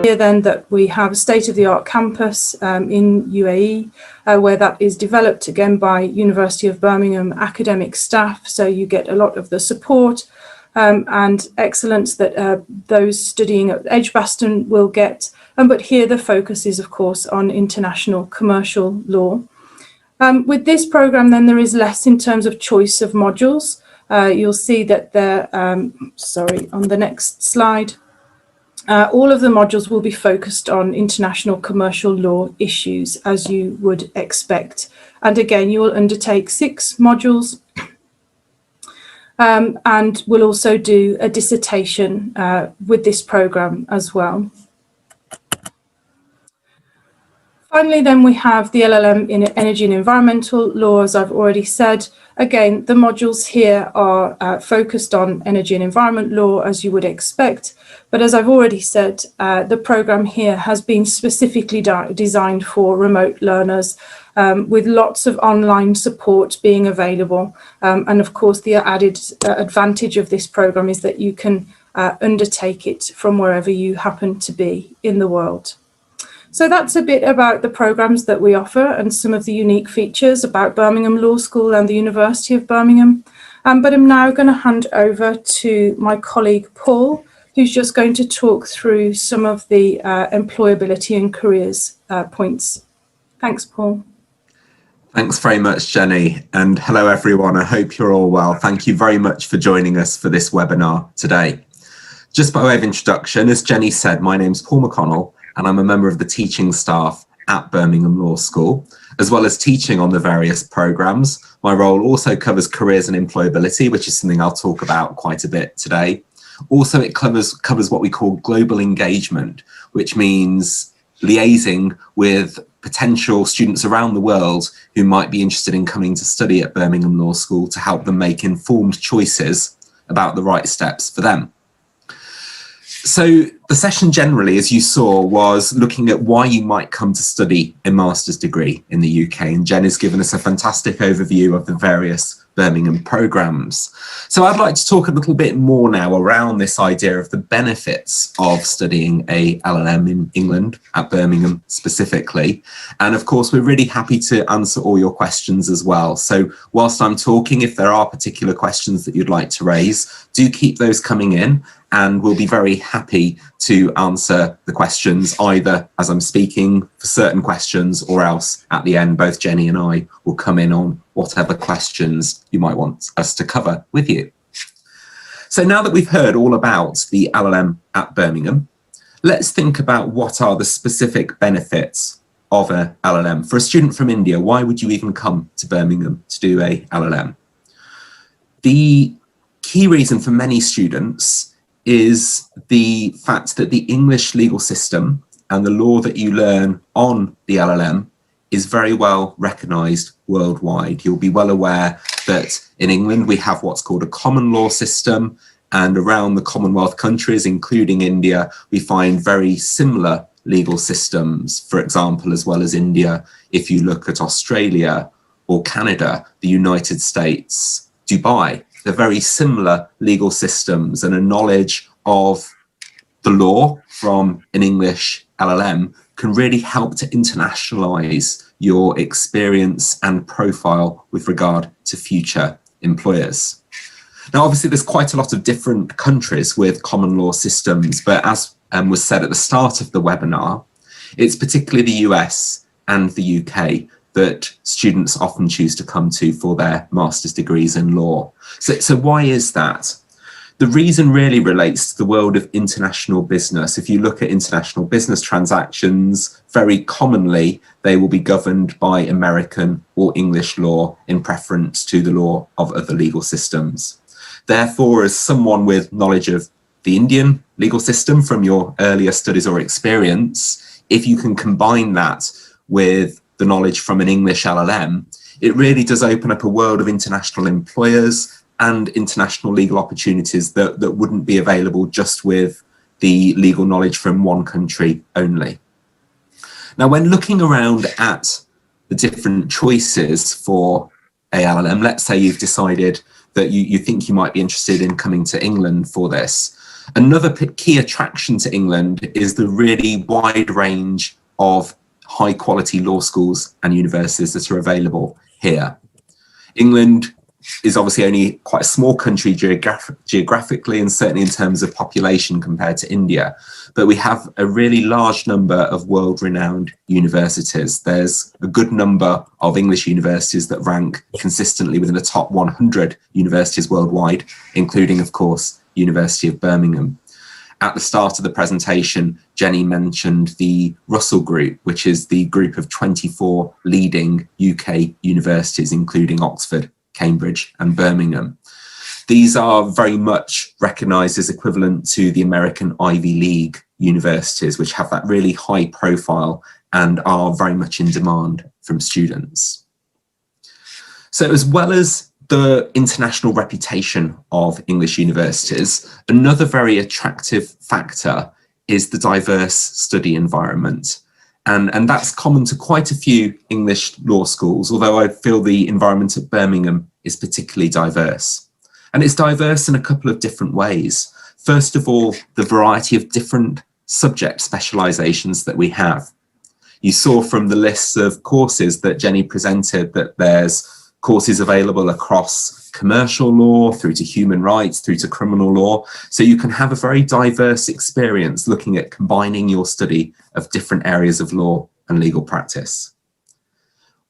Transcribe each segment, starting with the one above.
here then that we have a state-of-the-art campus in UAE, where that is developed again by University of Birmingham academic staff. So you get a lot of the support and excellence that those studying at Edgbaston will get. But here the focus is, of course, on international commercial law. With this program, then, there is less in terms of choice of modules. You'll see that there, on the next slide, all of the modules will be focused on international commercial law issues, as you would expect. And again, you will undertake 6 modules and will also do a dissertation with this program as well. Finally, then, we have the LLM in Energy and Environmental Law, as I've already said. Again, the modules here are focused on energy and environment law, as you would expect. But as I've already said, the program here has been specifically designed for remote learners, with lots of online support being available. And of course, the added advantage of this program is that you can undertake it from wherever you happen to be in the world. So that's a bit about the programs that we offer and some of the unique features about Birmingham Law School and the University of Birmingham. But I'm now going to hand over to my colleague, Paul, who's just going to talk through some of the employability and careers points. Thanks, Paul. Thanks very much, Jenny. And hello, everyone. I hope you're all well. Thank you very much for joining us for this webinar today. Just by way of introduction, as Jenny said, my name's Paul McConnell, and I'm a member of the teaching staff at Birmingham Law School, as well as teaching on the various programs. My role also covers careers and employability, which is something I'll talk about quite a bit today. Also, it covers what we call global engagement, which means liaising with potential students around the world who might be interested in coming to study at Birmingham Law School to help them make informed choices about the right steps for them. So the session generally, as you saw, was looking at why you might come to study a master's degree in the UK. And Jen has given us a fantastic overview of the various Birmingham programs. So I'd like to talk a little bit more now around this idea of the benefits of studying a LLM in England, at Birmingham specifically. And of course, we're really happy to answer all your questions as well. So whilst I'm talking, if there are particular questions that you'd like to raise, do keep those coming in, and we'll be very happy to answer the questions either as I'm speaking for certain questions, or else at the end, both Jenny and I will come in on whatever questions you might want us to cover with you. So now that we've heard all about the LLM at Birmingham, let's think about what are the specific benefits of a LLM. For a student from India, why would you even come to Birmingham to do a LLM? The key reason for many students is the fact that the English legal system and the law that you learn on the LLM is very well recognised worldwide. You'll be well aware that in England we have what's called a common law system, and around the Commonwealth countries, including India, we find very similar legal systems. For example, as well as India, if you look at Australia or Canada, the United States, Dubai, they're very similar legal systems, and a knowledge of the law from an English LLM can really help to internationalize your experience and profile with regard to future employers. Now, obviously, there's quite a lot of different countries with common law systems, but as was said at the start of the webinar, it's particularly the US and the UK that students often choose to come to for their master's degrees in law. So why is that? The reason really relates to the world of international business. If you look at international business transactions, very commonly they will be governed by American or English law in preference to the law of other legal systems. Therefore, as someone with knowledge of the Indian legal system from your earlier studies or experience, if you can combine that with the knowledge from an English LLM, it really does open up a world of international employers and international legal opportunities that wouldn't be available just with the legal knowledge from one country only. Now, when looking around at the different choices for a LLM, let's say you've decided that you think you might be interested in coming to England for this. Another key attraction to England is the really wide range of high quality law schools and universities that are available here. England is obviously only quite a small country geographically and certainly in terms of population compared to India, but we have a really large number of world-renowned universities. There's a good number of English universities that rank consistently within the top 100 universities worldwide, including, of course, University of Birmingham. At the start of the presentation, Jenny mentioned the Russell Group, which is the group of 24 leading UK universities, including Oxford, Cambridge and Birmingham. These are very much recognised as equivalent to the American Ivy League universities, which have that really high profile and are very much in demand from students. So as well as the international reputation of English universities, another very attractive factor is the diverse study environment. And that's common to quite a few English law schools, although I feel the environment at Birmingham is particularly diverse. And it's diverse in a couple of different ways. First of all, the variety of different subject specialisations that we have. You saw from the lists of courses that Jenny presented that there's courses available across commercial law, through to human rights, through to criminal law. So you can have a very diverse experience looking at combining your study of different areas of law and legal practice.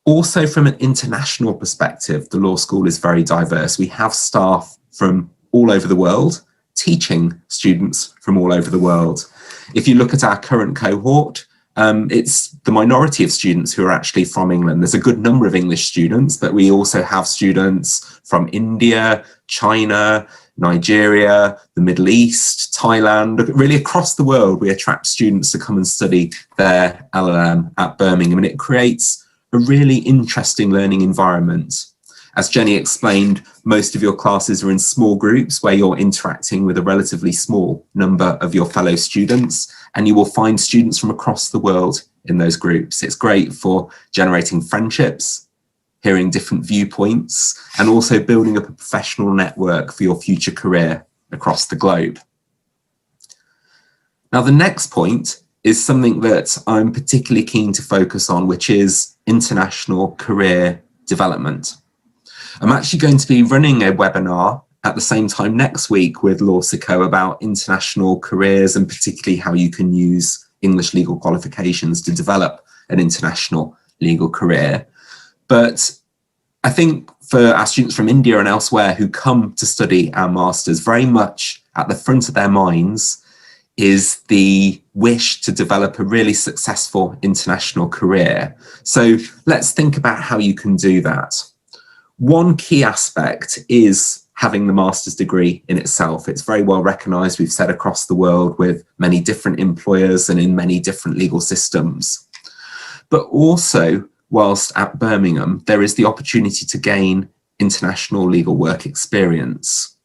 Also, from an international perspective, the law school is very diverse. We have staff from all over the world, teaching students from all over the world. If you look at our current cohort, it's the minority of students who are actually from England. There's a good number of English students, but we also have students from India, China, Nigeria, the Middle East, Thailand. Really across the world, we attract students to come and study their LLM at Birmingham, and it creates a really interesting learning environment. As Jenny explained, most of your classes are in small groups where you're interacting with a relatively small number of your fellow students, and you will find students from across the world in those groups. It's great for generating friendships, hearing different viewpoints, and also building up a professional network for your future career across the globe. Now, the next point is something that I'm particularly keen to focus on, which is international career development. I'm actually going to be running a webinar at the same time next week with LawSikho about international careers and particularly how you can use English legal qualifications to develop an international legal career. But I think for our students from India and elsewhere who come to study our masters, very much at the front of their minds is the wish to develop a really successful international career. So let's think about how you can do that. One key aspect is having the master's degree in itself. It's very well recognised, we've said, across the world with many different employers and in many different legal systems. But also, whilst at Birmingham, there is the opportunity to gain international legal work experience.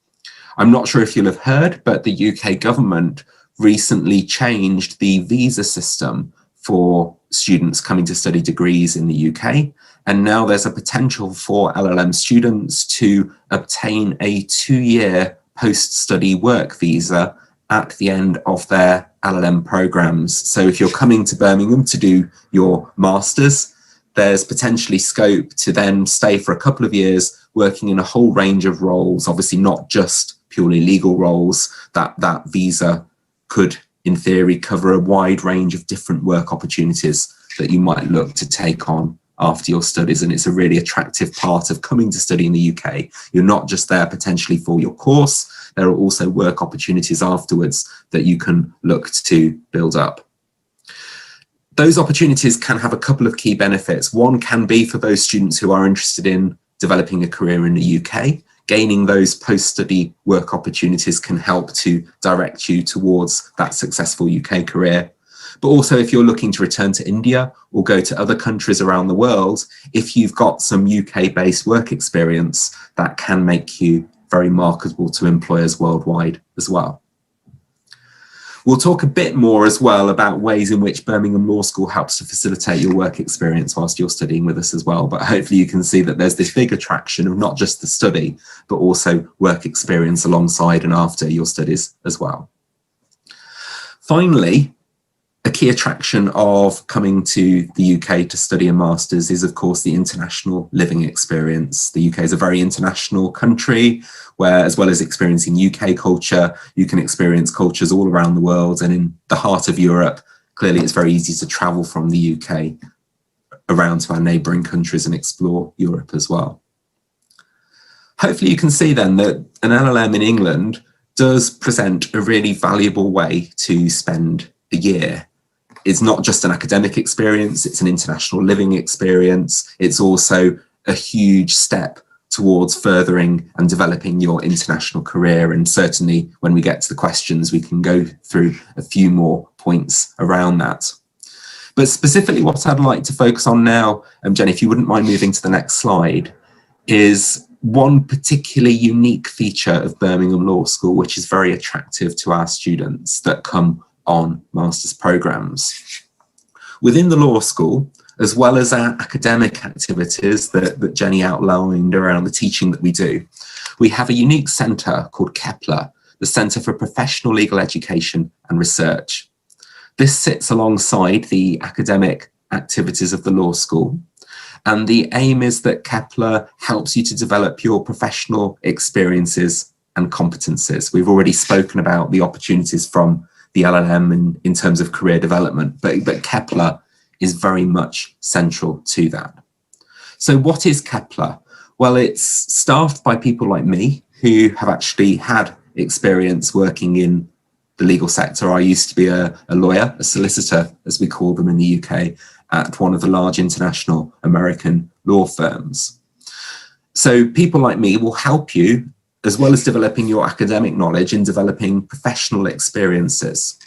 I'm not sure if you'll have heard, but the UK government recently changed the visa system for students coming to study degrees in the UK. And now there's a potential for LLM students to obtain a 2-year post-study work visa at the end of their LLM programs. So if you're coming to Birmingham to do your master's, there's potentially scope to then stay for a couple of years working in a whole range of roles, obviously not just purely legal roles. That visa could, in theory, cover a wide range of different work opportunities that you might look to take on after your studies. And it's a really attractive part of coming to study in the UK. You're not just there potentially for your course, there are also work opportunities afterwards that you can look to build up. Those opportunities can have a couple of key benefits. One can be for those students who are interested in developing a career in the UK. Gaining those post-study work opportunities can help to direct you towards that successful UK career. But also, if you're looking to return to India or go to other countries around the world, if you've got some UK-based work experience, that can make you very marketable to employers worldwide as well. We'll talk a bit more as well about ways in which Birmingham Law School helps to facilitate your work experience whilst you're studying with us as well. But hopefully you can see that there's this big attraction of not just the study, but also work experience alongside and after your studies as well. Finally, a key attraction of coming to the UK to study a master's is, of course, the international living experience. The UK is a very international country where, as well as experiencing UK culture, you can experience cultures all around the world. And in the heart of Europe, clearly it's very easy to travel from the UK around to our neighbouring countries and explore Europe as well. Hopefully you can see then that an LLM in England does present a really valuable way to spend a year. It's not just an academic experience, it's an international living experience. It's also a huge step towards furthering and developing your international career. And certainly when we get to the questions, we can go through a few more points around that. But specifically what I'd like to focus on now, Jenny, if you wouldn't mind moving to the next slide, is one particularly unique feature of Birmingham Law School, which is very attractive to our students that come on master's programs. Within the law school, as well as our academic activities that Jenny outlined around the teaching that we do, we have a unique centre called Kepler, the Centre for Professional Legal Education and Research. This sits alongside the academic activities of the law school, and the aim is that Kepler helps you to develop your professional experiences and competences. We've already spoken about the opportunities from the LLM in terms of career development, but Kepler is very much central to that. So what is Kepler? Well, it's staffed by people like me who have actually had experience working in the legal sector. I used to be a lawyer, a solicitor, as we call them in the UK, at one of the large international American law firms. So people like me will help you, as well as developing your academic knowledge, in developing professional experiences.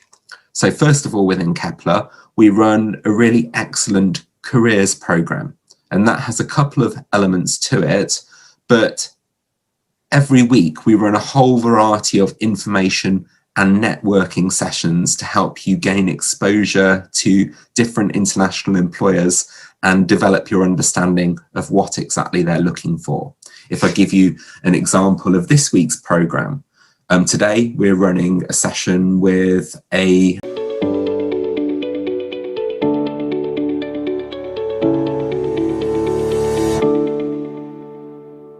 So first of all, within Kepler, we run a really excellent careers program, and that has a couple of elements to it, but every week we run a whole variety of information and networking sessions to help you gain exposure to different international employers and develop your understanding of what exactly they're looking for. If I give you an example of this week's programme, today we're running a session with a